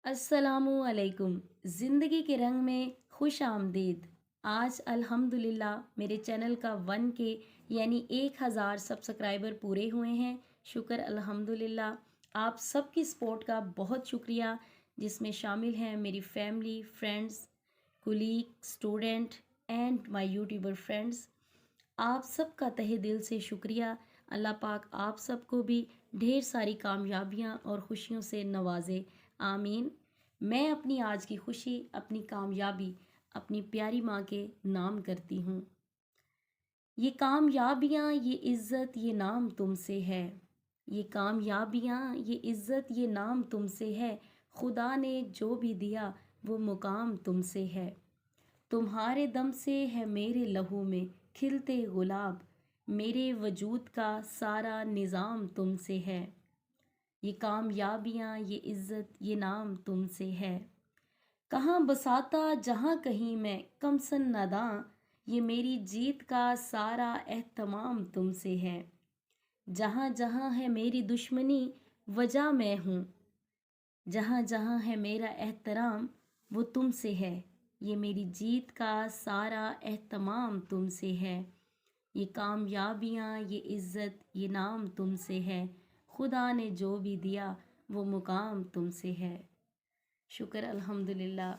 अस्सलामुअलैकुम। ज़िंदगी के रंग में खुश आमदीद। आज अल्हम्दुलिल्लाह मेरे चैनल का 1K यानी 1000 सब्सक्राइबर पूरे हुए हैं। शुक्र अल्हम्दुलिल्लाह। आप सबकी सपोर्ट का बहुत शुक्रिया, जिसमें शामिल हैं मेरी family, friends, colleague, student and my YouTuber friends. आप सबका तहे दिल से शुक्रिया। अल्लाह पाक आप सबको भी ढेर सारी कामयाबियाँ और खुशियों से नवाजे। आमीन। मैं अपनी आज की खुशी, अपनी कामयाबी अपनी प्यारी माँ के नाम करती हूँ। ये कामयाबियाँ, ये इज़्ज़त, ये नाम तुमसे है। ये कामयाबियाँ, ये इज़्ज़त, ये नाम तुमसे है। खुदा ने जो भी दिया वो मुकाम तुमसे है। तुम्हारे दम से है मेरे लहू में खिलते गुलाब। मेरे वजूद का सारा निज़ाम तुमसे है। ये कामयाबियाँ, ये इज़्ज़त, ये नाम तुमसे है। कहाँ बसाता जहाँ कहीं मैं कमसन नादां। ये मेरी जीत का सारा एहतमाम तुमसे है। जहाँ जहाँ है मेरी दुश्मनी वजह मैं हूँ। जहाँ जहाँ है मेरा एहतराम वो तुमसे है। ये मेरी जीत का सारा एहतमाम तुमसे है। ये कामयाबियाँ, ये इज़्ज़त, ये नाम तुमसे है। खुदा ने जो भी दिया वो मुकाम तुमसे है। शुक्र अल्हम्दुलिल्लाह।